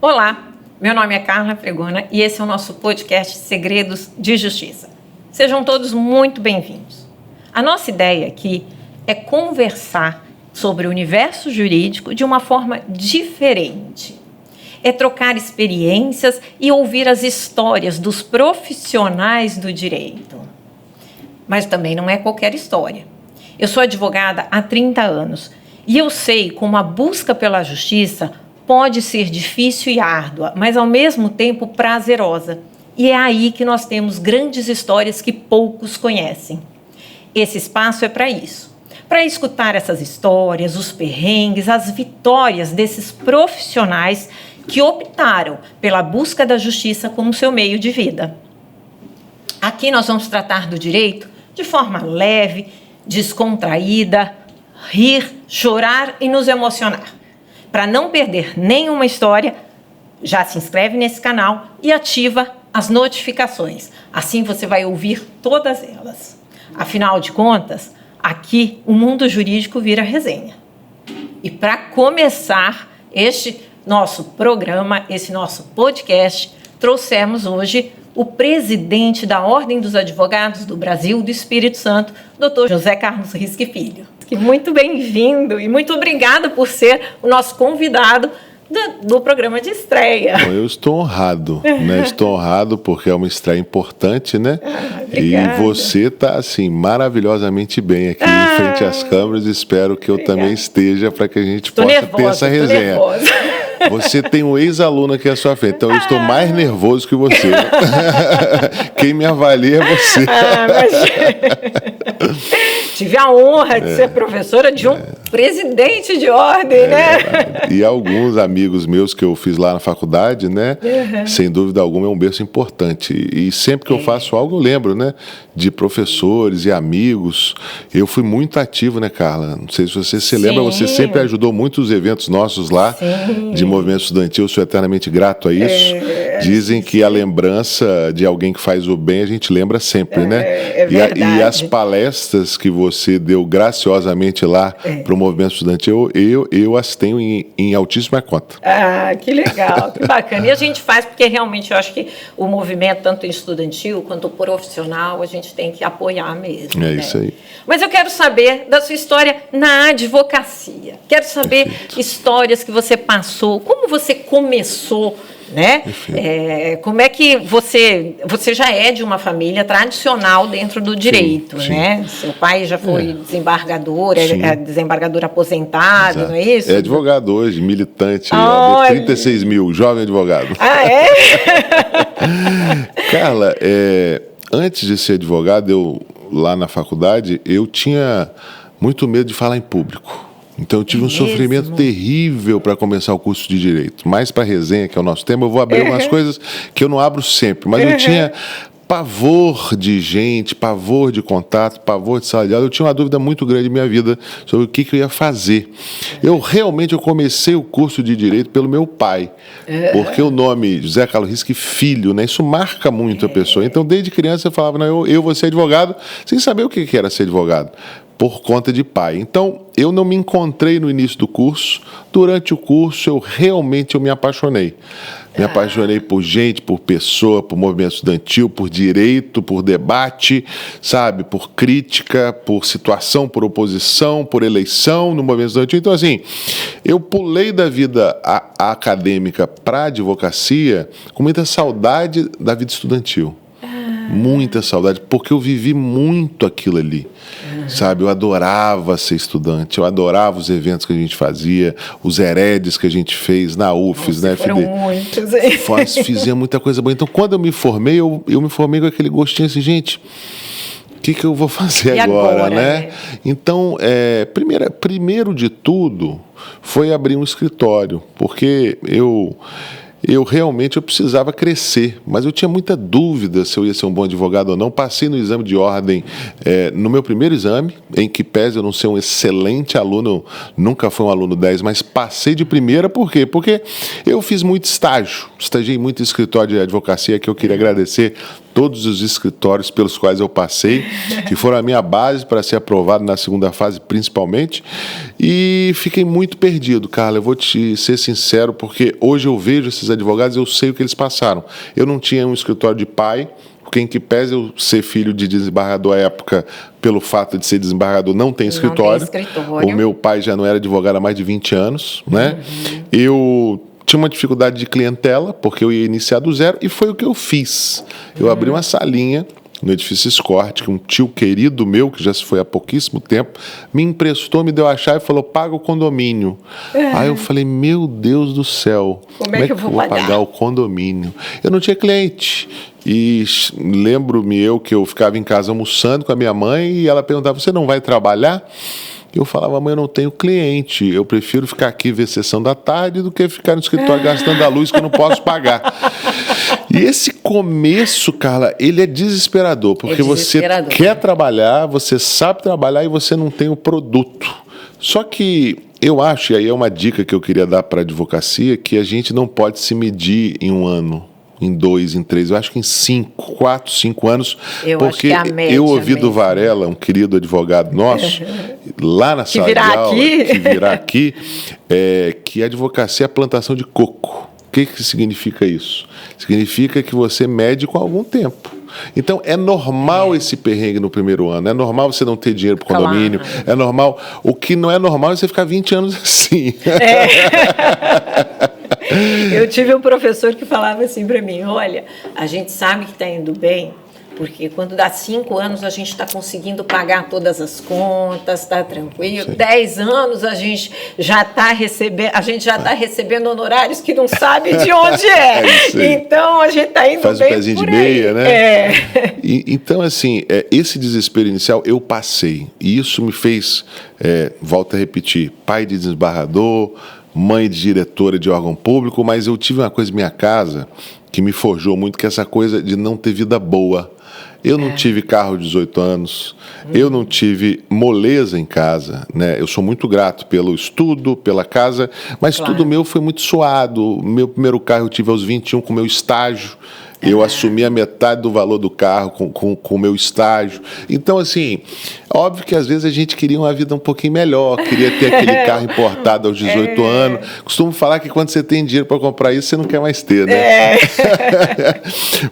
Olá, meu nome é Carla Fregona e esse é o nosso podcast Segredos de Justiça. Sejam todos muito bem-vindos. A nossa ideia aqui é conversar sobre o universo jurídico de uma forma diferente. É trocar experiências e ouvir as histórias dos profissionais do direito. Mas também não é qualquer história. Eu sou advogada há 30 anos e eu sei como a busca pela justiça pode ser difícil e árdua, mas ao mesmo tempo prazerosa. E é aí que nós temos grandes histórias que poucos conhecem. Esse espaço é para isso. Para escutar essas histórias, os perrengues, as vitórias desses profissionais que optaram pela busca da justiça como seu meio de vida. Aqui nós vamos tratar do direito de forma leve, descontraída, rir, chorar e nos emocionar. Para não perder nenhuma história, já se inscreve nesse canal e ativa as notificações. Assim você vai ouvir todas elas. Afinal de contas, aqui o mundo jurídico vira resenha. E para começar este nosso programa, esse nosso podcast, trouxemos hoje o presidente da Ordem dos Advogados do Brasil do Espírito Santo, Dr. José Carlos Risque Filho. Muito bem-vindo e muito obrigada por ser o nosso convidado do programa de estreia. Bom, eu estou honrado, né? Estou honrado porque é uma estreia importante, né? E você está, assim, maravilhosamente bem aqui em frente às câmeras. Espero que eu também esteja para que a gente possa ter essa resenha. Você tem um ex-aluno aqui à sua frente, então eu estou mais nervoso que você. Quem me avalia é você. Tive a honra de ser professora de um presidente de ordem, né? E alguns amigos meus que eu fiz lá na faculdade, né? Sem dúvida alguma é um berço importante. E sempre que eu faço algo, eu lembro, né? De professores e amigos. Eu fui muito ativo, né, Carla? Não sei se você se lembra, você sempre ajudou muito os eventos nossos lá, de movimento estudantil. Eu sou eternamente grato a isso. Dizem que a lembrança de alguém que faz o bem, a gente lembra sempre, né? É verdade. E as palestras que você deu graciosamente lá para o movimento estudantil, eu as tenho em altíssima conta. Ah, que legal, que bacana. E a gente faz porque realmente eu acho que o movimento, tanto estudantil quanto profissional, a gente tem que apoiar mesmo. É isso aí. Mas eu quero saber da sua história na advocacia. Quero saber histórias que você passou, como você começou, né? Como é que você já é de uma família tradicional dentro do direito, né? Seu pai já foi desembargador, é desembargador aposentado, não é isso? É advogado hoje, militante, 36 mil, jovem advogado. Ah, é? Carla, antes de ser advogado, eu lá na faculdade, eu tinha muito medo de falar em público. Então eu tive um sofrimento terrível para começar o curso de Direito. Mais para resenha, que é o nosso tema, eu vou abrir umas coisas que eu não abro sempre. Mas eu tinha pavor de gente, pavor de contato, pavor de sala de aula. Eu tinha uma dúvida muito grande em minha vida sobre o que eu ia fazer. Eu comecei o curso de Direito pelo meu pai. Porque o nome José Carlos Risque Filho, né? Isso marca muito a pessoa. Então, desde criança, eu falava, não, eu vou ser advogado, sem saber o que era ser advogado. Por conta de pai. Então, eu não me encontrei no início do curso. Durante o curso, eu me apaixonei. Me apaixonei por gente, por pessoa, por movimento estudantil, por direito, por debate, sabe? Por crítica, por situação, por oposição, por eleição no movimento estudantil. Então, assim, eu pulei da vida acadêmica para a advocacia com muita saudade da vida estudantil. Muita saudade, porque eu vivi muito aquilo ali, sabe? Eu adorava ser estudante, eu adorava os eventos que a gente fazia, os heredes que a gente fez na UFES, né? Foram muitos, hein? Fizia muita coisa boa. Então, quando eu me formei, eu me formei com aquele gostinho assim, gente, o que eu vou fazer agora, né? Então, primeiro de tudo, foi abrir um escritório, porque eu realmente precisava crescer, mas eu tinha muita dúvida se eu ia ser um bom advogado ou não. Passei no exame de ordem, no meu primeiro exame, em que pese eu não ser um excelente aluno, nunca fui um aluno 10, mas passei de primeira. Por quê? Porque eu fiz muito estágio, estagiei muito em escritório de advocacia, que eu queria agradecer todos os escritórios pelos quais eu passei, que foram a minha base para ser aprovado na segunda fase, principalmente, e fiquei muito perdido, Carla. Eu vou te ser sincero, porque hoje eu vejo esses advogados, eu sei o que eles passaram. Eu não tinha um escritório de pai, porque em que pese eu ser filho de desembargador à época, pelo fato de ser desembargador, não tem escritório. O meu pai já não era advogado há mais de 20 anos, né? Eu tinha uma dificuldade de clientela, porque eu ia iniciar do zero, e foi o que eu fiz. Eu abri uma salinha no edifício Escort, que um tio querido meu, que já se foi há pouquíssimo tempo, me emprestou, me deu a chave e falou, paga o condomínio. Aí eu falei, meu Deus do céu, como é que eu vou pagar o condomínio? Eu não tinha cliente. E lembro-me que eu ficava em casa almoçando com a minha mãe e ela perguntava, você não vai trabalhar? Eu falava, mãe, eu não tenho cliente, eu prefiro ficar aqui ver sessão da tarde do que ficar no escritório gastando a luz que eu não posso pagar. E esse começo, Carla, ele é desesperador, porque você quer trabalhar, você sabe trabalhar e você não tem o produto. Só que eu acho, e aí é uma dica que eu queria dar para a advocacia, que a gente não pode se medir em um ano, em 2, em 3, eu acho que em 4, 5 anos, porque eu ouvi do Varela, um querido advogado nosso, lá na sala de aula, que virá aqui, que a advocacia é a plantação de coco. O que significa isso? Significa que você mede com algum tempo. Então, é normal esse perrengue no primeiro ano, é normal você não ter dinheiro para o condomínio, é normal. O que não é normal é você ficar 20 anos assim. Eu tive um professor que falava assim para mim, olha, a gente sabe que está indo bem, porque quando dá 5 anos a gente está conseguindo pagar todas as contas, está tranquilo. Sim. 10 anos a gente já está recebendo honorários que não sabe de onde é. Então a gente está indo Faz bem. Faz o pezinho de meia, né? Então, assim, esse desespero inicial eu passei. E isso me fez, volto a repetir, pai de desembargador, mãe de diretora de órgão público, mas eu tive uma coisa em minha casa que me forjou muito, que é essa coisa de não ter vida boa. Eu não tive carro de 18 anos, eu não tive moleza em casa, né? Eu sou muito grato pelo estudo, pela casa, mas tudo meu foi muito suado. Meu primeiro carro eu tive aos 21 com meu estágio. Eu assumi a metade do valor do carro com o meu estágio. Então, assim, óbvio que às vezes a gente queria uma vida um pouquinho melhor, queria ter aquele carro importado aos 18 anos. Costumo falar que quando você tem dinheiro para comprar isso, você não quer mais ter, né?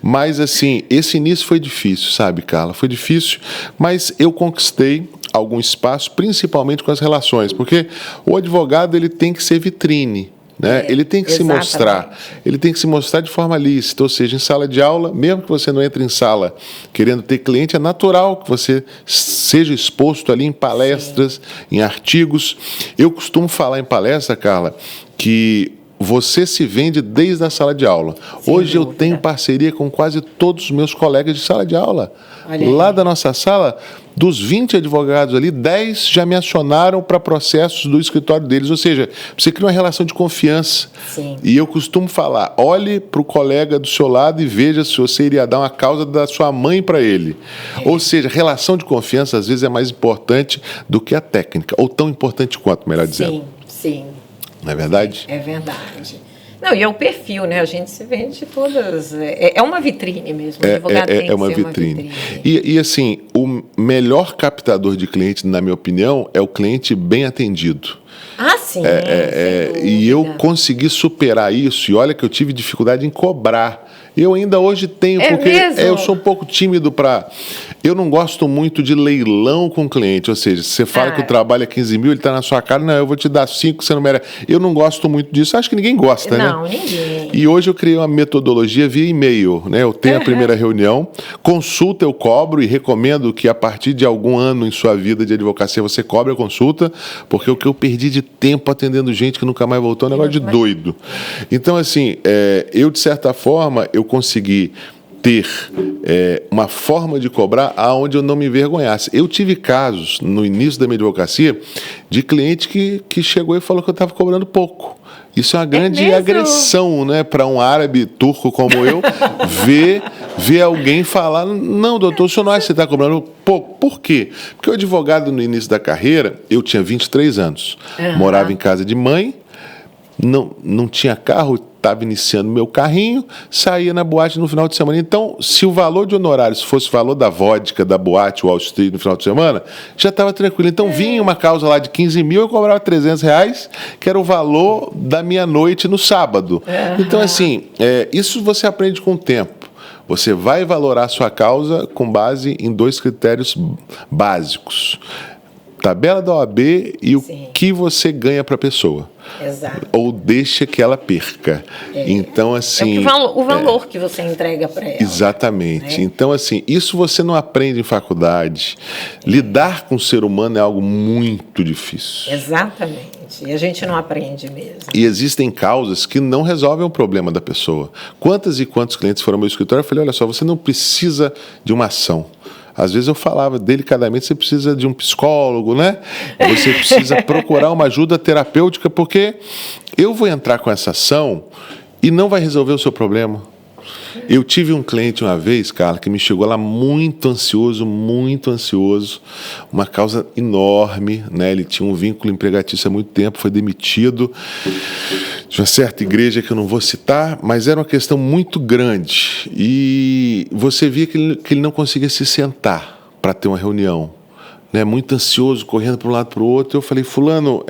Mas, assim, esse início foi difícil, sabe, Carla? Foi difícil, mas eu conquistei algum espaço, principalmente com as relações, porque o advogado ele tem que ser vitrine. Né? Ele tem que se mostrar, ele tem que se mostrar de forma lícita, ou seja, em sala de aula, mesmo que você não entre em sala querendo ter cliente, é natural que você seja exposto ali em palestras, em artigos. Eu costumo falar em palestra, Carla, que você se vende desde a sala de aula. Hoje eu tenho parceria com quase todos os meus colegas de sala de aula. Lá da nossa sala, dos 20 advogados ali, 10 já me acionaram para processos do escritório deles. Ou seja, você cria uma relação de confiança. Sim. E eu costumo falar, olhe para o colega do seu lado e veja se você iria dar uma causa da sua mãe para ele. Ou seja, relação de confiança às vezes é mais importante do que a técnica, ou tão importante quanto, melhor dizendo. Sim. Não é verdade? É verdade. Não, e é o perfil, né? A gente se vende todas. É uma vitrine mesmo. O advogado tem que ser uma vitrine. E assim, o melhor captador de cliente, na minha opinião, é o cliente bem atendido. Ah, sim. E eu consegui superar isso. E olha que eu tive dificuldade em cobrar. Eu ainda hoje tenho, porque eu sou um pouco tímido para... Eu não gosto muito de leilão com cliente, ou seja, se você fala que o trabalho é 15 mil, ele está na sua cara, não, eu vou te dar 5, você não merece. Eu não gosto muito disso, acho que ninguém gosta, né? Não, ninguém. E hoje eu criei uma metodologia via e-mail, né? Eu tenho a primeira reunião, consulta eu cobro e recomendo que a partir de algum ano em sua vida de advocacia você cobre a consulta, porque o que eu perdi de tempo atendendo gente que nunca mais voltou é um negócio de doido. Então, assim, eu de certa forma, eu consegui ter uma forma de cobrar aonde eu não me envergonhasse. Eu tive casos, no início da minha advocacia, de cliente que chegou e falou que eu estava cobrando pouco. Isso é uma grande agressão, né, para um árabe turco como eu, ver alguém falar, não, doutor, o senhor não acha que você está cobrando pouco? Por quê? Porque o advogado, no início da carreira, eu tinha 23 anos, morava em casa de mãe, não tinha carro, estava iniciando meu carrinho, saía na boate no final de semana. Então, se o valor de honorários fosse o valor da vodka, da boate Wall Street no final de semana, já estava tranquilo. Então, vinha uma causa lá de 15 mil, eu cobrava R$300, que era o valor da minha noite no sábado. Então, assim, isso você aprende com o tempo. Você vai valorar a sua causa com base em 2 critérios básicos. Tabela da OAB e o que você ganha para a pessoa. Exato. Ou deixa que ela perca. Então, assim... o valor que você entrega para ela. Exatamente. Então, assim, isso você não aprende em faculdade. Lidar com o ser humano é algo muito difícil. Exatamente. E a gente não aprende mesmo. E existem causas que não resolvem o problema da pessoa. Quantas e quantos clientes foram ao meu escritório? Eu falei, olha só, você não precisa de uma ação. Às vezes eu falava delicadamente, você precisa de um psicólogo, né? Você precisa procurar uma ajuda terapêutica, porque eu vou entrar com essa ação e não vai resolver o seu problema. Eu tive um cliente uma vez, Carla, que me chegou lá muito ansioso, uma causa enorme, né? Ele tinha um vínculo empregatício há muito tempo, foi demitido de uma certa igreja que eu não vou citar, mas era uma questão muito grande. E você via que ele não conseguia se sentar para ter uma reunião, né? Muito ansioso, correndo para um lado para o outro. Eu falei, fulano,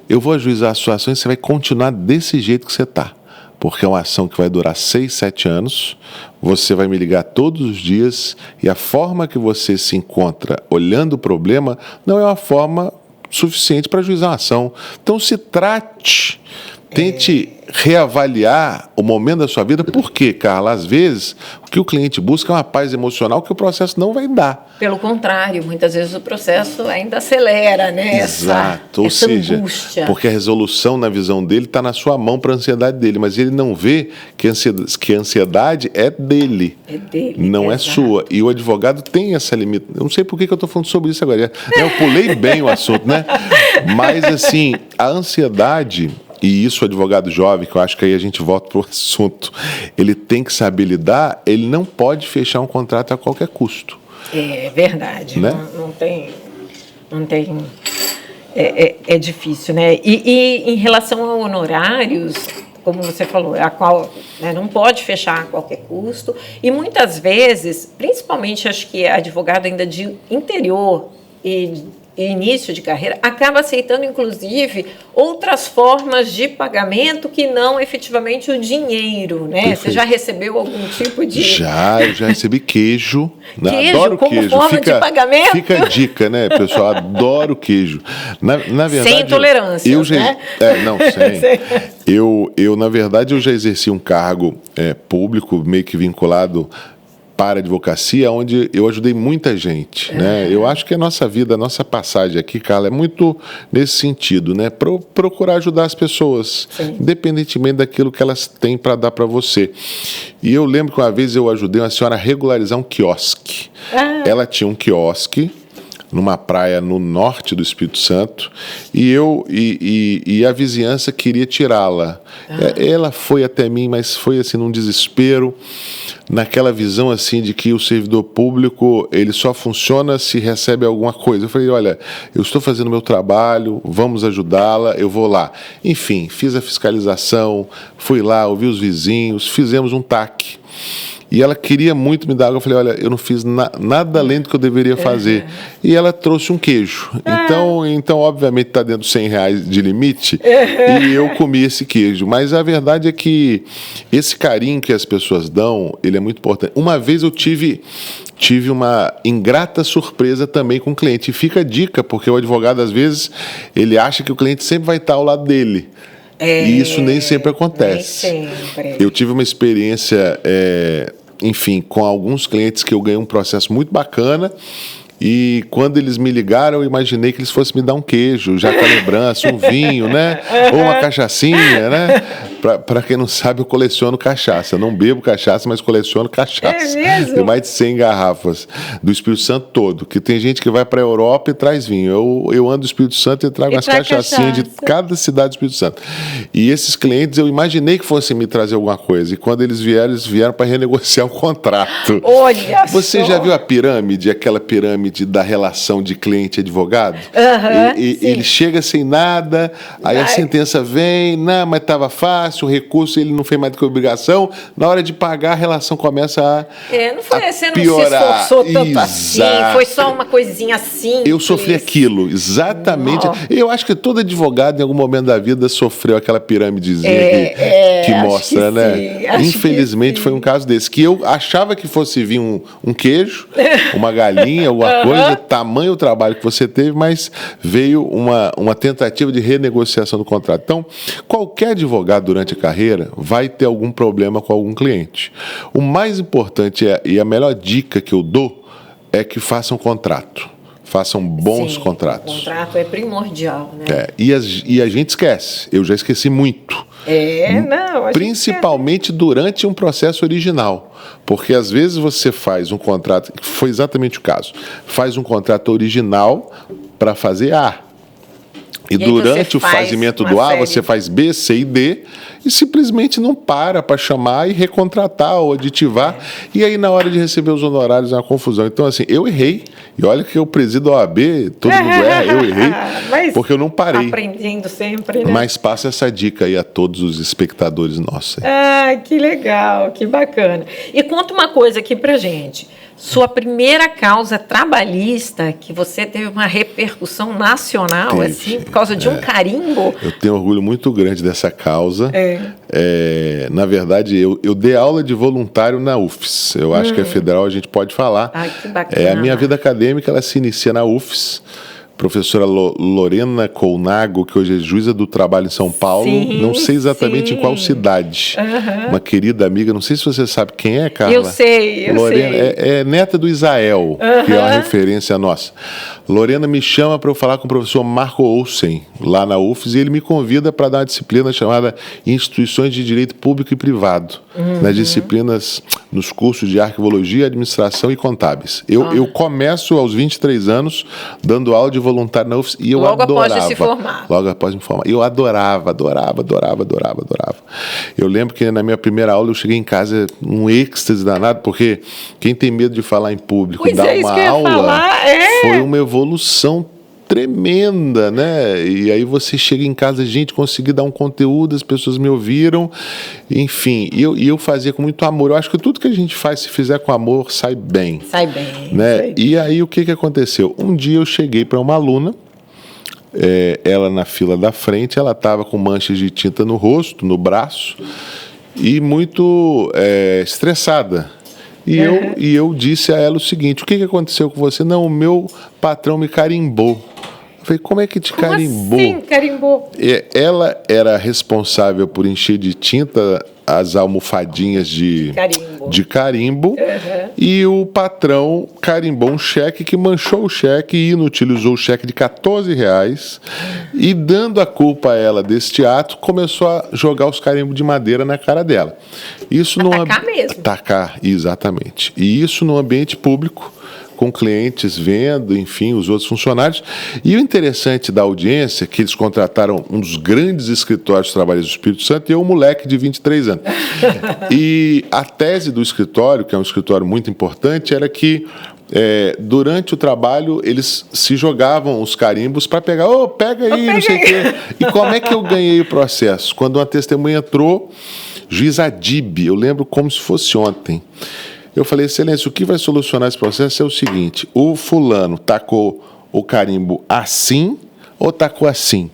eu vou ajuizar a sua ação e você vai continuar desse jeito que você está. Porque é uma ação que vai durar 6, 7 anos, você vai me ligar todos os dias e a forma que você se encontra olhando o problema não é uma forma suficiente para ajuizar uma ação. Então se trate, tente reavaliar o momento da sua vida. Por quê, Carla? Às vezes, o que o cliente busca é uma paz emocional que o processo não vai dar. Pelo contrário, muitas vezes o processo ainda acelera, né? Exato, ou seja, angústia. Porque a resolução na visão dele está na sua mão para a ansiedade dele, mas ele não vê que a ansiedade é dele, não é sua. E o advogado tem essa limitação. Eu não sei por que eu estou falando sobre isso agora. Eu pulei bem o assunto, né? Mas, assim, a ansiedade... E isso, o advogado jovem, que eu acho que aí a gente volta para o assunto, ele tem que saber lidar, ele não pode fechar um contrato a qualquer custo. É verdade, né? Não tem é difícil, né? E em relação a honorários, como você falou, a qual, né, não pode fechar a qualquer custo, e muitas vezes, principalmente acho que advogado ainda de interior e início de carreira, acaba aceitando, inclusive, outras formas de pagamento que não efetivamente o dinheiro, né? Perfeito. Você já recebeu algum tipo de... Eu já recebi queijo. Queijo adoro como queijo. Forma de pagamento? Fica a dica, né, pessoal? Adoro queijo. Na verdade, sem intolerância, né? Não, sem. Eu, na verdade, eu já exerci um cargo público, meio que vinculado para a advocacia, onde eu ajudei muita gente, né? Eu acho que a nossa vida, a nossa passagem aqui, Carla, é muito nesse sentido, né? Procurar ajudar as pessoas, independentemente daquilo que elas têm para dar para você. E eu lembro que uma vez eu ajudei uma senhora a regularizar um quiosque. Ela tinha um quiosque numa praia no norte do Espírito Santo, e a vizinhança queria tirá-la. Ela foi até mim, mas foi assim num desespero, naquela visão assim de que o servidor público ele só funciona se recebe alguma coisa. Eu falei, olha, eu estou fazendo o meu trabalho, vamos ajudá-la, eu vou lá. Enfim, fiz a fiscalização, fui lá, ouvi os vizinhos, fizemos um TAC. E ela queria muito me dar água. Eu falei, olha, eu não fiz nada além do que eu deveria fazer. E ela trouxe um queijo. Então obviamente, está dentro de R$100 de limite. E eu comi esse queijo. Mas a verdade é que esse carinho que as pessoas dão, ele é muito importante. Uma vez eu tive uma ingrata surpresa também com o cliente. E fica a dica, porque o advogado, às vezes, ele acha que o cliente sempre vai estar ao lado dele. E isso nem sempre acontece. Nem sempre. Eu tive uma experiência, enfim, com alguns clientes que eu ganhei um processo muito bacana. E quando eles me ligaram, eu imaginei que eles fossem me dar um queijo, já com a lembrança, um vinho, né? Ou uma cachaçinha, né? Para quem não sabe, eu coleciono cachaça. Não bebo cachaça, mas coleciono cachaça. É mesmo? Tem mais de 100 garrafas do Espírito Santo todo. Que tem gente que vai para a Europa e traz vinho. Eu ando do Espírito Santo e trago as cachaçinhas de cada cidade do Espírito Santo. E esses clientes, eu imaginei que fossem me trazer alguma coisa. E quando eles vieram para renegociar o contrato. Olha Você já viu a pirâmide, aquela pirâmide pirâmide da relação de cliente-advogado? Sim. Ele chega sem nada, aí a sentença vem, não, mas estava fácil, o recurso ele não fez mais do que obrigação, na hora de pagar a relação começa não foi, você não piorar. se esforçou tanto assim, foi só uma coisinha assim. Eu sofri aquilo, exatamente. Eu acho que todo advogado em algum momento da vida sofreu aquela pirâmidezinha que mostra, né? Infelizmente foi um caso desse, que eu achava que fosse vir um queijo, uma galinha, alguma coisa, tamanho o trabalho que você teve, mas veio uma tentativa de renegociação do contrato. Então, qualquer advogado durante a carreira vai ter algum problema com algum cliente. O mais importante e a melhor dica que eu dou é que façam contrato. Façam bons contratos. O contrato é primordial, né? E a gente esquece. Eu já esqueci muito. Principalmente durante um processo original. Porque às vezes você faz um contrato, que foi exatamente o caso, faz um contrato original para fazer A. E durante o fazimento do A, você faz B, C e D e simplesmente não para chamar e recontratar ou aditivar. E aí, na hora de receber os honorários, é uma confusão. Então, assim, eu errei. E olha que eu presido a OAB, todo mundo erra, eu errei, porque eu não parei. Aprendendo sempre, né? Mas passa essa dica aí a todos os espectadores nossos. Que legal, que bacana. E conta uma coisa aqui pra gente. Sua primeira causa trabalhista, que você teve uma repercussão nacional, assim, por causa de um carimbo? Eu tenho orgulho muito grande dessa causa. Na verdade, eu dei aula de voluntário na UFES. Eu acho que a federal a gente pode falar. Que bacana. A minha vida acadêmica, ela se inicia na UFES. Professora Lorena Colnago, que hoje é juíza do trabalho em São Paulo, não sei exatamente em qual cidade. Uma querida amiga, não sei se você sabe quem é, Carla. Eu sei. Lorena é neta do Isael, que é uma referência nossa. Lorena me chama para eu falar com o professor Marco Olsen, lá na UFES, e ele me convida para dar uma disciplina chamada Instituições de Direito Público e Privado, nas disciplinas, nos cursos de Arquivologia, Administração e Contábeis. Eu começo aos 23 anos, dando aula de voluntário na UFES, e eu adorava. Logo após se formar. Logo após me formar. Eu adorava. Eu lembro que na minha primeira aula eu cheguei em casa um êxtase danado, porque quem tem medo de falar em público, dar uma aula, foi uma evolução tremenda, né? E aí você chega em casa, gente, consegui dar um conteúdo, as pessoas me ouviram, enfim, e eu fazia com muito amor. Eu acho que tudo que a gente faz, se fizer com amor, sai bem. Sai bem. Né? E aí o que aconteceu? Um dia eu cheguei para uma aluna, ela na fila da frente, ela estava com manchas de tinta no rosto, no braço, e muito estressada. E eu disse a ela o seguinte: o que aconteceu com você? Não, o meu patrão me carimbou. Eu falei, como é que te carimbou? Como assim carimbou? Ela era responsável por encher de tinta as almofadinhas de carimbo, e o patrão carimbou um cheque que manchou o cheque e inutilizou o cheque de R$14, e dando a culpa a ela deste ato, começou a jogar os carimbos de madeira na cara dela. Isso atacar mesmo. Atacar, exatamente. E isso no ambiente público, com clientes vendo, enfim, os outros funcionários. E o interessante da audiência, que eles contrataram um dos grandes escritórios trabalhistas do Espírito Santo, e eu, um moleque de 23 anos. E a tese do escritório, que é um escritório muito importante, era que durante o trabalho eles se jogavam os carimbos para pegar, pega aí, não sei o quê. E como é que eu ganhei o processo? Quando uma testemunha entrou, juiz Adib, eu lembro como se fosse ontem. Eu falei, excelência, o que vai solucionar esse processo é o seguinte: o fulano tacou o carimbo assim ou tacou assim?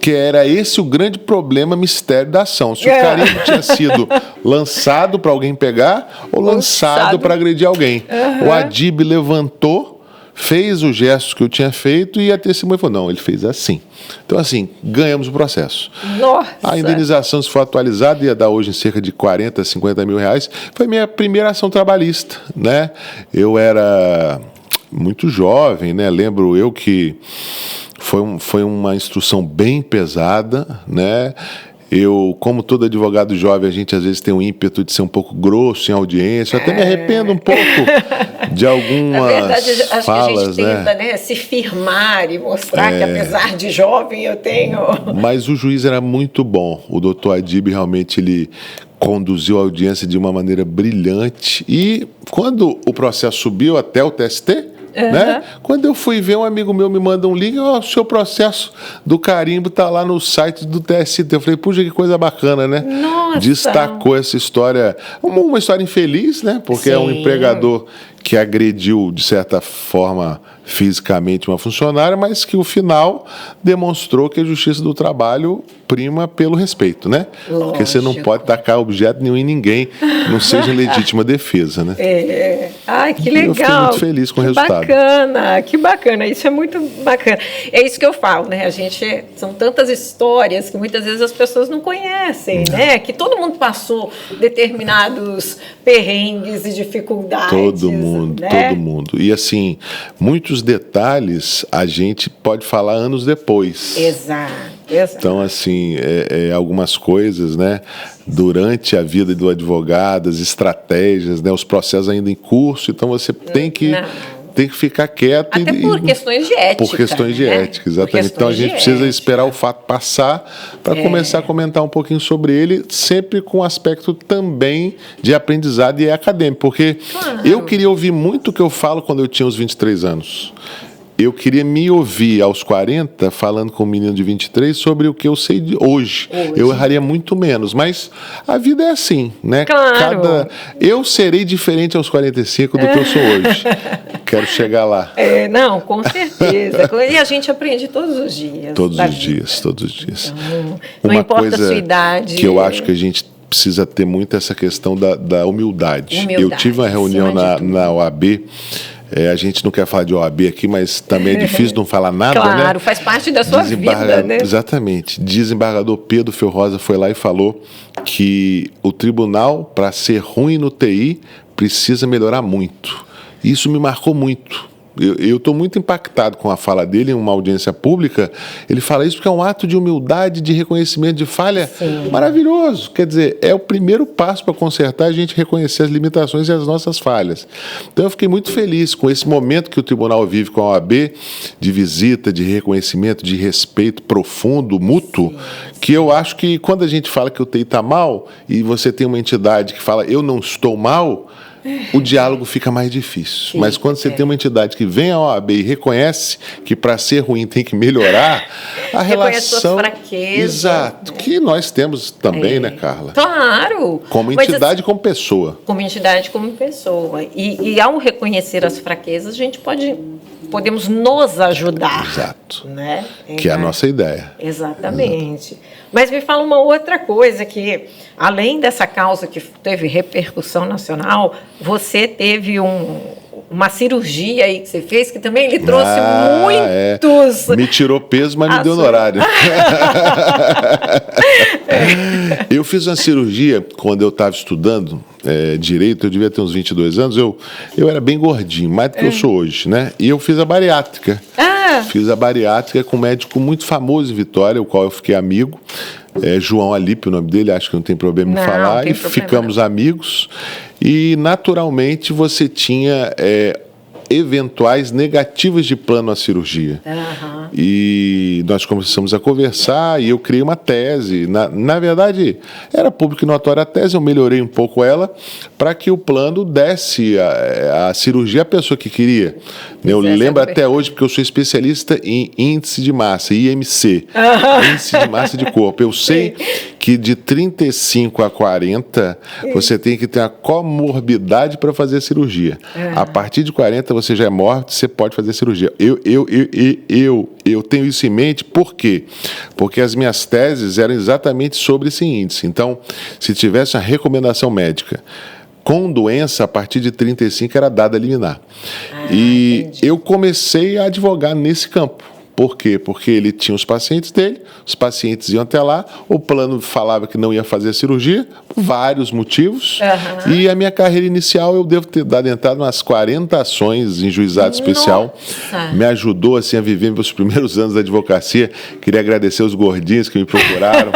Que era esse o grande problema, mistério da ação. Se o carimbo tinha sido lançado para alguém pegar ou lançado para agredir alguém. O Adib levantou, fez o gesto que eu tinha feito, e a testemunha falou, não, ele fez assim. Então, assim, ganhamos o processo. Nossa. A indenização, se for atualizada, ia dar hoje em cerca de 40, 50 mil reais. Foi minha primeira ação trabalhista, né? Eu era muito jovem, né? Lembro eu que foi uma instrução bem pesada, né? Eu, como todo advogado jovem, a gente às vezes tem um ímpeto de ser um pouco grosso em audiência. Eu até me arrependo um pouco de algumas falas. Na verdade, acho que a gente tenta, né, se firmar e mostrar que, apesar de jovem, eu tenho... Mas o juiz era muito bom. O doutor Adib realmente ele conduziu a audiência de uma maneira brilhante. E quando o processo subiu até o TST, né? Quando eu fui ver, um amigo meu me manda um link, o seu processo do carimbo está lá no site do TST. Eu falei, puxa, que coisa bacana, né? Nossa. Destacou essa história, uma história infeliz, né? Porque é um empregador que agrediu, de certa forma, fisicamente uma funcionária, mas que o final demonstrou que a justiça do trabalho prima pelo respeito, né? Lógico. Porque você não pode tacar objeto nenhum em ninguém, não seja em legítima defesa, né? Ai, que legal. Eu fiquei muito feliz com o resultado. Que bacana, isso é muito bacana. É isso que eu falo, né? São tantas histórias que muitas vezes as pessoas não conhecem, né? Que todo mundo passou determinados perrengues e dificuldades. Todo mundo, né? todo mundo. E assim, muitos detalhes a gente pode falar anos depois. Exato. Então, assim, algumas coisas, né, durante a vida do advogado, as estratégias, né, os processos ainda em curso, então você tem que ficar quieto. Até por questões de ética. Por questões de ética, exatamente. Então, a gente precisa esperar o fato passar para começar a comentar um pouquinho sobre ele, sempre com aspecto também de aprendizado e acadêmico, porque eu queria ouvir muito o que eu falo quando eu tinha uns 23 anos. Eu queria me ouvir aos 40 falando com um menino de 23 sobre o que eu sei de hoje. Eu erraria muito menos, mas a vida é assim, né? Claro. Eu serei diferente aos 45 do que eu sou hoje. Quero chegar lá. Não, com certeza. E a gente aprende todos os dias. Todos os dias. Então, não importa a sua idade. Que eu acho que a gente precisa ter muito essa questão da humildade. Eu tive uma reunião na OAB. A gente não quer falar de OAB aqui, mas também é difícil não falar nada, né? Claro, faz parte da sua vida, né? Exatamente. Desembargador Pedro Felrosa foi lá e falou que o tribunal, para ser ruim no TI, precisa melhorar muito. Isso me marcou muito. Eu estou muito impactado com a fala dele em uma audiência pública. Ele fala isso porque é um ato de humildade, de reconhecimento de falha maravilhoso. Quer dizer, é o primeiro passo para consertar, a gente reconhecer as limitações e as nossas falhas. Então eu fiquei muito feliz com esse momento que o tribunal vive com a OAB, de visita, de reconhecimento, de respeito profundo, mútuo, que eu acho que quando a gente fala que o TI está mal e você tem uma entidade que fala eu não estou mal, o diálogo fica mais difícil. Mas quando você tem uma entidade que vem à OAB e reconhece que para ser ruim tem que melhorar, a relação... Suas fraquezas. Exato. Que nós temos também, né, Carla? Claro. Como entidade, como pessoa. Como entidade, como pessoa. E ao reconhecer as fraquezas, a gente podemos nos ajudar. Exato. Né? Que é a nossa ideia. Exatamente. Mas me fala uma outra coisa, que além dessa causa que teve repercussão nacional, você teve uma cirurgia aí que você fez, que também lhe trouxe muitos... Me tirou peso, mas me deu horário. Eu fiz uma cirurgia quando eu estava estudando direito, eu devia ter uns 22 anos, eu era bem gordinho, mais do que eu sou hoje, né? E eu fiz a bariátrica. Fiz a bariátrica com um médico muito famoso em Vitória, o qual eu fiquei amigo. João Alipe, o nome dele, acho que não tem problema em falar. E ficamos amigos. E, naturalmente, você tinha eventuais negativas de plano à cirurgia. E nós começamos a conversar e eu criei uma tese. Na verdade, era público e notória a tese, eu melhorei um pouco ela para que o plano desse a cirurgia à pessoa que queria. Eu lembro até hoje, porque eu sou especialista em índice de massa, IMC, índice de massa de corpo. Eu sei que de 35 a 40 você tem que ter uma comorbidade para fazer a cirurgia. A partir de 40 você já é morto, você pode fazer a cirurgia. Eu tenho isso em mente, por quê? Porque as minhas teses eram exatamente sobre esse índice. Então, se tivesse uma recomendação médica com doença, a partir de 35 era dada a liminar. E eu comecei a advogar nesse campo. Por quê? Porque ele tinha os pacientes dele, os pacientes iam até lá, o plano falava que não ia fazer a cirurgia, por vários motivos, e a minha carreira inicial eu devo ter dado entrada umas 40 ações em juizado especial. Me ajudou assim, a viver meus primeiros anos da advocacia. Queria agradecer os gordinhos que me procuraram.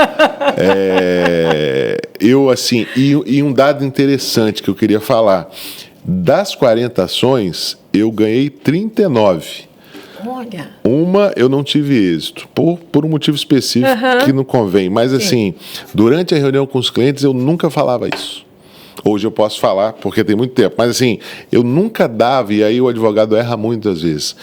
E um dado interessante que eu queria falar, das 40 ações, eu ganhei 39. Olha. Uma eu não tive êxito, por um motivo específico que não convém. Mas assim, durante a reunião com os clientes eu nunca falava isso. Hoje eu posso falar, porque tem muito tempo. Mas assim, eu nunca dava, e aí o advogado erra muitas vezes,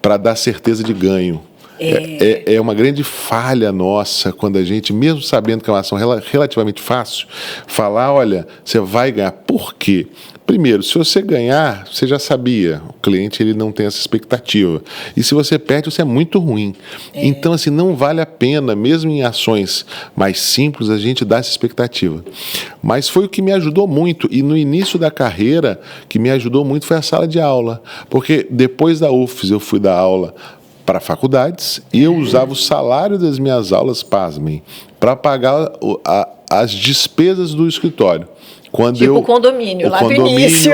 para dar certeza de ganho. É uma grande falha nossa quando a gente, mesmo sabendo que é uma ação relativamente fácil, falar, olha, você vai ganhar. Por quê? Primeiro, se você ganhar, você já sabia, o cliente ele não tem essa expectativa. E se você perde, você é muito ruim. Então, assim, não vale a pena, mesmo em ações mais simples, a gente dar essa expectativa. Mas foi o que me ajudou muito. E no início da carreira, o que me ajudou muito foi a sala de aula. Porque depois da UFES, eu fui dar aula para faculdades e eu usava o salário das minhas aulas, pasmem, para pagar as despesas do escritório. Quando o condomínio, lá do início.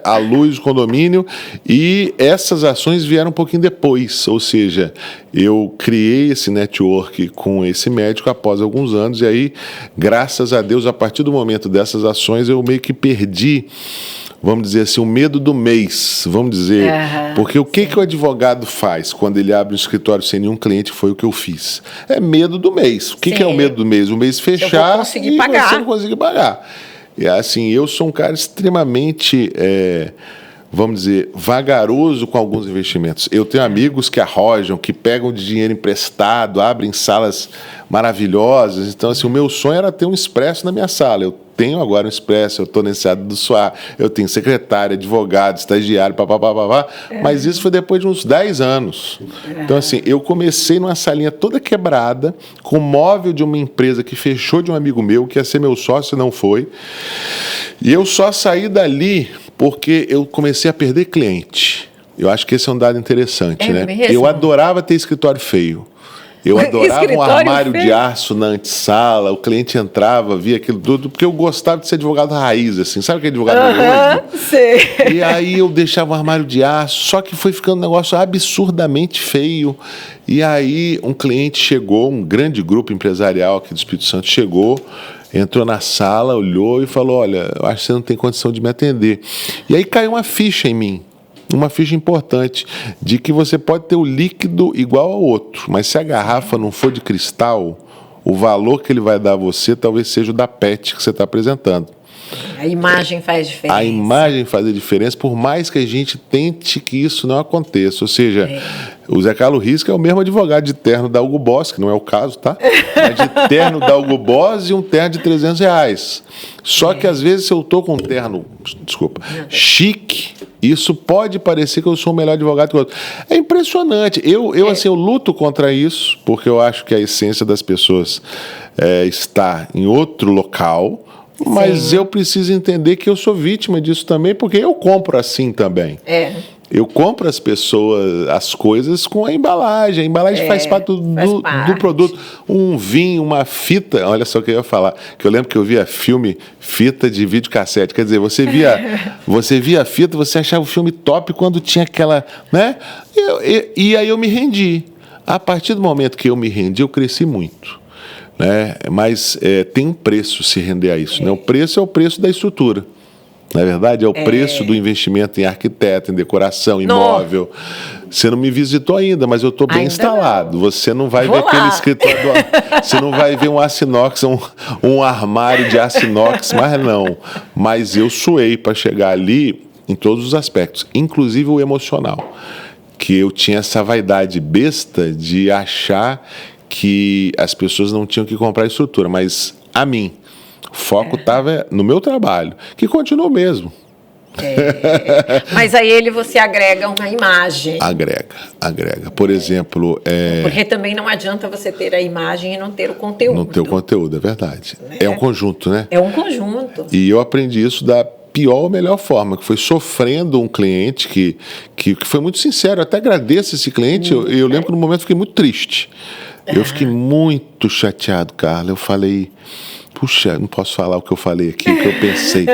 A luz do condomínio, e essas ações vieram um pouquinho depois, ou seja, eu criei esse network com esse médico após alguns anos, e aí, graças a Deus, a partir do momento dessas ações, eu meio que perdi, vamos dizer assim, o medo do mês, vamos dizer. Porque o que o advogado faz quando ele abre um escritório sem nenhum cliente, foi o que eu fiz. É medo do mês. O que é o medo do mês? O mês fechar você não conseguir pagar. E assim, eu sou um cara extremamente, vamos dizer, vagaroso com alguns investimentos. Eu tenho amigos que arrojam, que pegam de dinheiro emprestado, abrem salas maravilhosas. Então, assim, o meu sonho era ter um expresso na minha sala. Eu tenho agora um expresso, eu estou nesse do SOAR, eu tenho secretário, advogado, estagiário, mas isso foi depois de uns 10 anos. Então, assim, eu comecei numa salinha toda quebrada, com móvel de uma empresa que fechou de um amigo meu, que ia ser meu sócio e não foi. E eu só saí dali porque eu comecei a perder cliente. Eu acho que esse é um dado interessante, né? Mesmo? Eu adorava ter escritório feio. Eu adorava um armário de aço na antessala, o cliente entrava, via aquilo tudo, porque eu gostava de ser advogado raiz, assim, sabe aquele advogado hoje? Sei. E aí eu deixava um armário de aço, só que foi ficando um negócio absurdamente feio. E aí um cliente chegou, um grande grupo empresarial aqui do Espírito Santo chegou, entrou na sala, olhou e falou, olha, eu acho que você não tem condição de me atender. E aí caiu uma ficha em mim. Uma ficha importante de que você pode ter o líquido igual ao outro, mas se a garrafa não for de cristal, o valor que ele vai dar a você talvez seja o da PET que você está apresentando. A imagem faz diferença. A imagem faz a diferença, por mais que a gente tente que isso não aconteça. Ou seja, o Zé Carlos Risca é o mesmo advogado de terno da Hugo Boss, que não é o caso, tá? Mas de terno da Hugo Boss e um terno de R$300. Só que às vezes se eu estou com um terno, chique, isso pode parecer que eu sou o melhor advogado que o outro. É impressionante. Eu luto contra isso, porque eu acho que a essência das pessoas está em outro local. Mas eu preciso entender que eu sou vítima disso também, porque eu compro assim também. Eu compro as pessoas, as coisas com a embalagem. A embalagem faz parte do produto. Um vinho, uma fita. Olha só o que eu ia falar. Que eu lembro que eu via fita de videocassete. Quer dizer, você via a fita, você achava o filme top quando tinha aquela, né? E aí eu me rendi. A partir do momento que eu me rendi, eu cresci muito. Né? Mas tem um preço se render a isso. Né? O preço é o preço da estrutura. Na verdade, é o preço do investimento em arquiteto, em decoração, imóvel. Você não me visitou ainda, mas eu estou bem instalado. Não. Você não vai ver aquele escritório. Você não vai ver um aço inox, um armário de aço inox, mas não. Mas eu suei para chegar ali em todos os aspectos, inclusive o emocional. Que eu tinha essa vaidade besta de achar que as pessoas não tinham que comprar estrutura, mas a mim, o foco estava no meu trabalho, que continua mesmo. Mas aí você agrega uma imagem. Agrega. Por exemplo... Porque também não adianta você ter a imagem e não ter o conteúdo. Não ter o conteúdo, é verdade. É um conjunto, né? É um conjunto. E eu aprendi isso da pior ou melhor forma, que foi sofrendo um cliente que foi muito sincero. Eu até agradeço esse cliente. Eu lembro que no momento eu fiquei muito triste. Eu fiquei muito chateado, Carla. Eu falei, puxa, não posso falar o que eu falei aqui, o que eu pensei.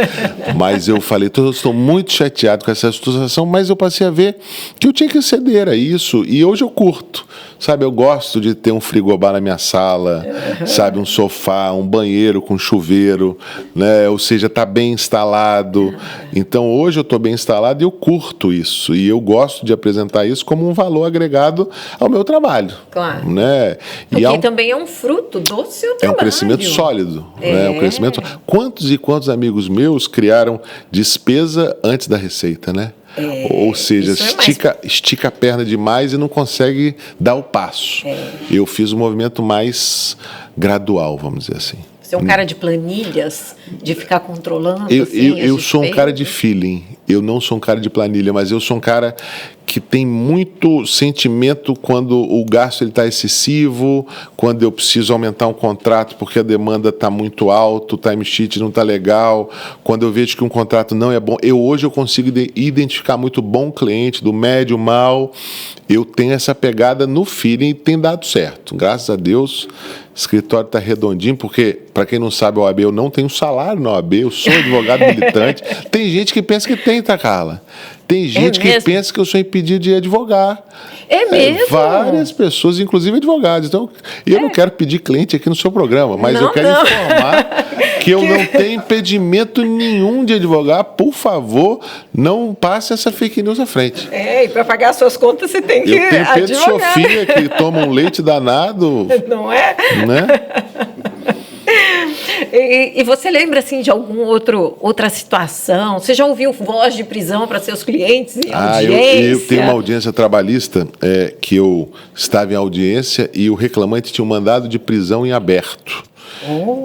Mas eu falei, eu estou muito chateado com essa situação, mas eu passei a ver que eu tinha que ceder a isso. E hoje eu curto, sabe? Eu gosto de ter um frigobar na minha sala, sabe? Um sofá, um banheiro com chuveiro, né? Ou seja, está bem instalado. Então, hoje eu estou bem instalado e eu curto isso. E eu gosto de apresentar isso como um valor agregado ao meu trabalho. Claro. Né? Porque também é um fruto do seu trabalho. É um crescimento sólido. né? O crescimento. Quantos e quantos amigos meus criaram despesa antes da receita, né? Ou seja, estica a perna demais e não consegue dar o passo. Eu fiz um movimento mais gradual, vamos dizer assim. Você é um cara de planilhas, de ficar controlando? Eu sou um cara de feeling. Eu não sou um cara de planilha, mas eu sou um cara que tem muito sentimento quando o gasto está excessivo, quando eu preciso aumentar um contrato porque a demanda está muito alta, o time sheet não está legal, quando eu vejo que um contrato não é bom. Hoje eu consigo identificar muito bom cliente, do médio, mal. Eu tenho essa pegada no feeling e tem dado certo. Graças a Deus, o escritório está redondinho, porque, para quem não sabe, a OAB, eu não tenho salário na OAB, eu sou advogado militante. Tem gente que pensa que tem, tá, Carla? Tem gente que pensa que eu sou impedido de advogar. É mesmo? Várias pessoas, inclusive advogados. Então, eu não quero pedir cliente aqui no seu programa, mas eu quero informar que eu não tenho impedimento nenhum de advogar. Por favor, não passe essa fake news à frente. E para pagar suas contas você tem que advogar. Eu tenho Pedro e Sofia, que toma um leite danado. Não é? Né? E você lembra assim de outra situação? Você já ouviu voz de prisão para seus clientes em audiência? Eu tenho uma audiência trabalhista que eu estava em audiência e o reclamante tinha um mandado de prisão em aberto.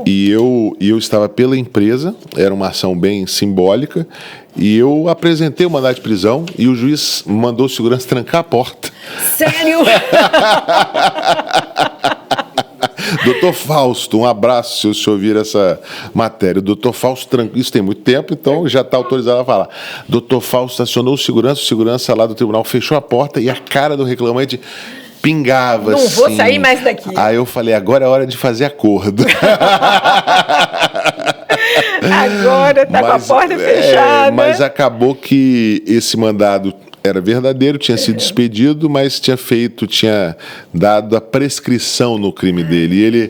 E eu estava pela empresa, era uma ação bem simbólica, e eu apresentei o mandado de prisão e o juiz mandou o segurança trancar a porta. Sério? Doutor Fausto, um abraço se o senhor ouvir essa matéria. O doutor Fausto, isso tem muito tempo, então já está autorizado a falar. Doutor Fausto acionou o segurança lá do tribunal fechou a porta e a cara do reclamante pingava assim. Não vou sair mais daqui. Aí eu falei, agora é hora de fazer acordo. Agora está com a porta fechada. Mas acabou que esse mandado era verdadeiro, tinha sido despedido, mas tinha dado a prescrição no crime dele. E ele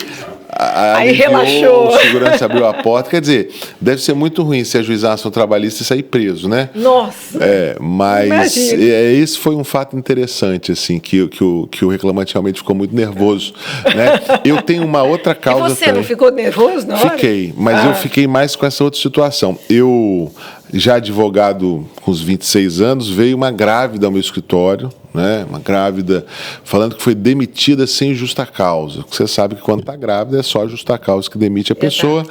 aí relaxou. O segurança abriu a porta. Quer dizer, deve ser muito ruim se ajuizar ação trabalhista e sair preso, né? Nossa! Mas esse foi um fato interessante, assim, que o reclamante realmente ficou muito nervoso, né? Eu tenho uma outra causa. E você não ficou nervoso na hora? Fiquei, mas eu fiquei mais com essa outra situação. Eu, já advogado com os 26 anos, veio uma grávida ao meu escritório, né? Uma grávida falando que foi demitida sem justa causa. Você sabe que quando está grávida é só a justa causa que demite a pessoa.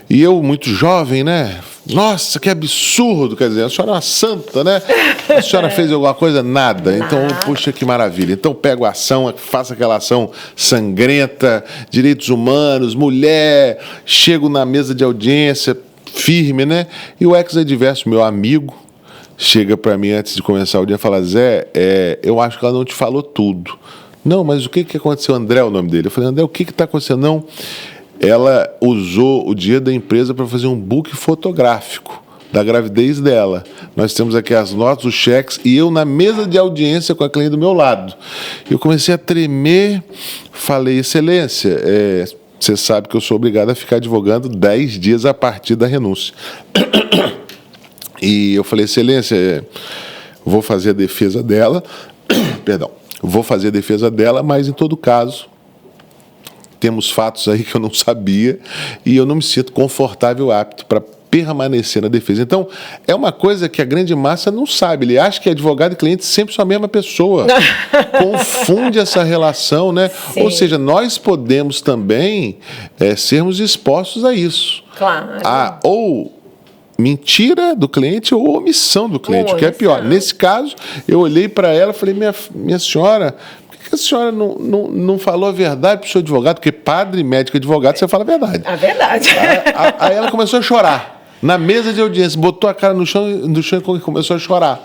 E eu, muito jovem, né? Nossa, que absurdo! Quer dizer, a senhora é uma santa, né? A senhora fez alguma coisa? Nada. Então, puxa, que maravilha. Então, pego a ação, faço aquela ação sangrenta, direitos humanos, mulher, chego na mesa de audiência, firme, né? E o ex-adverso, meu amigo, chega para mim antes de começar o dia e fala, Zé, eu acho que ela não te falou tudo. Não, mas o que aconteceu? André é o nome dele. Eu falei, André, o que está acontecendo? Não, ela usou o dia da empresa para fazer um book fotográfico da gravidez dela. Nós temos aqui as notas, os cheques, e eu na mesa de audiência com a cliente do meu lado. Eu comecei a tremer, falei, excelência, você sabe que eu sou obrigado a ficar advogando 10 dias a partir da renúncia. E eu falei, excelência, vou fazer a defesa dela, vou fazer a defesa dela, mas em todo caso, temos fatos aí que eu não sabia e eu não me sinto confortável, apto para permanecer na defesa. Então, é uma coisa que a grande massa não sabe. Ele acha que advogado e cliente sempre são a mesma pessoa. Confunde essa relação, né? Sim. Ou seja, nós podemos também sermos expostos a isso. Claro. Ou mentira do cliente ou omissão do cliente, o que é pior. Nesse caso, eu olhei para ela e falei, minha senhora, por que a senhora não falou a verdade para o seu advogado? Porque padre, médico e advogado, você fala a verdade. A verdade. Aí ela começou a chorar. Na mesa de audiência, botou a cara no chão e começou a chorar.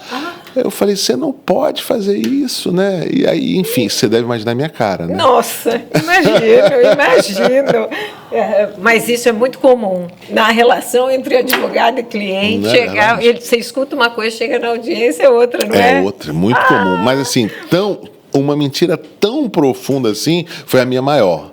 Eu falei, você não pode fazer isso, né? E aí, enfim, você deve imaginar a minha cara, né? Nossa, imagino. Mas isso é muito comum. Na relação entre advogado e cliente, você escuta uma coisa, chega na audiência, é outra, não é? É outra, muito comum. Mas assim, uma mentira tão profunda assim foi a minha maior.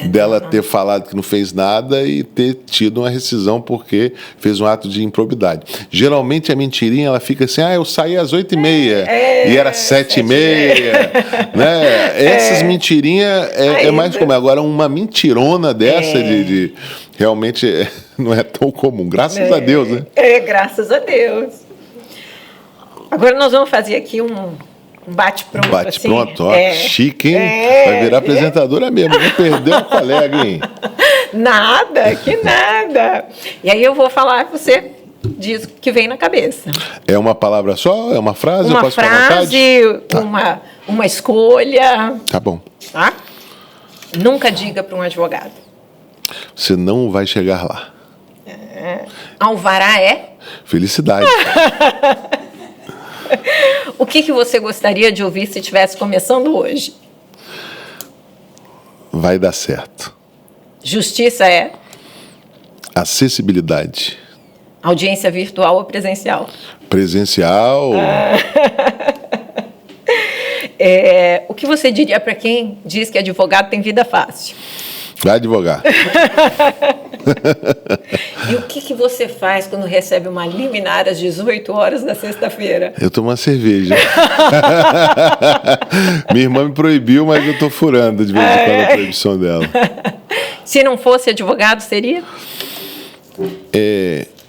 Dela ter falado que não fez nada e ter tido uma rescisão porque fez um ato de improbidade. Geralmente a mentirinha ela fica assim, eu saí às 8h30 e era 7h30. Né? Essas mentirinhas é mais comum. Agora uma mentirona dessa de realmente não é tão comum. Graças a Deus, né? Graças a Deus. Agora nós vamos fazer aqui um bate-pronto. Bate-pronto, ó. Chique, hein? Vai virar apresentadora mesmo. Não perdeu o colega, hein? Nada, que nada. E aí eu vou falar, você diz o que vem na cabeça. É uma palavra só? É uma frase? Uma eu posso frase, uma escolha. Tá bom. Tá? Nunca diga para um advogado. Você não vai chegar lá. Alvará é? Felicidade. O que você gostaria de ouvir se estivesse começando hoje? Vai dar certo. Justiça é? Acessibilidade. Audiência virtual ou presencial? Presencial. O que você diria para quem diz que advogado tem vida fácil? Vai advogar. E o que você faz quando recebe uma liminar às 18 horas da sexta-feira? Eu tomo uma cerveja. Minha irmã me proibiu, mas eu estou furando de vez em quando a proibição dela. Se não fosse advogado, seria?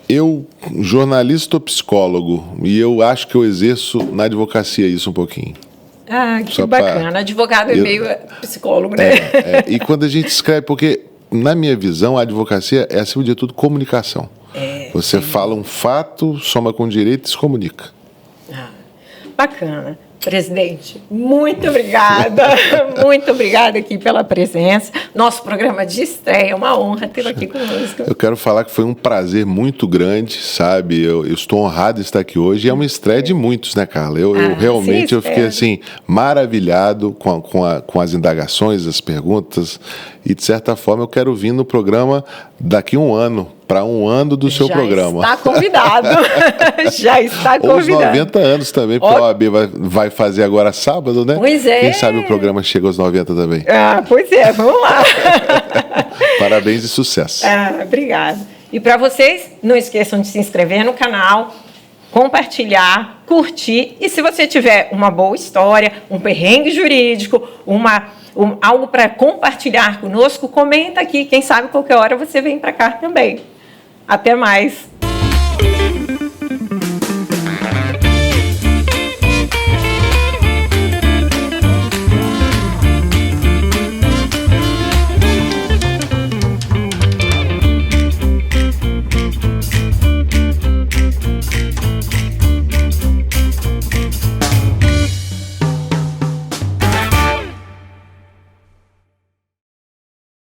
Eu, jornalista ou psicólogo, e eu acho que eu exerço na advocacia isso um pouquinho. Que só bacana. Advogado é meio psicólogo, né? E quando a gente escreve, porque, na minha visão, a advocacia é, acima de tudo, comunicação. Você fala um fato, soma com direito e se comunica. Bacana. Presidente, muito obrigada. Muito obrigada aqui pela presença. Nosso programa de estreia, é uma honra tê-lo aqui conosco. Eu quero falar que foi um prazer muito grande, sabe? Eu estou honrado de estar aqui hoje. E é uma estreia de muitos, né, Carla? Eu realmente eu fiquei assim, maravilhado com as indagações, as perguntas. E, de certa forma, eu quero vir no programa daqui a um ano, para um ano do seu programa. Já está convidado. Já está convidado. Ou os 90 anos também, porque a OAB vai fazer agora sábado, né? Pois é. Quem sabe o programa chega aos 90 também. Pois é, vamos lá. Parabéns e sucesso. Obrigada. E para vocês, não esqueçam de se inscrever no canal, compartilhar, curtir. E se você tiver uma boa história, um perrengue jurídico, algo para compartilhar conosco, comenta aqui. Quem sabe qualquer hora você vem para cá também. Até mais.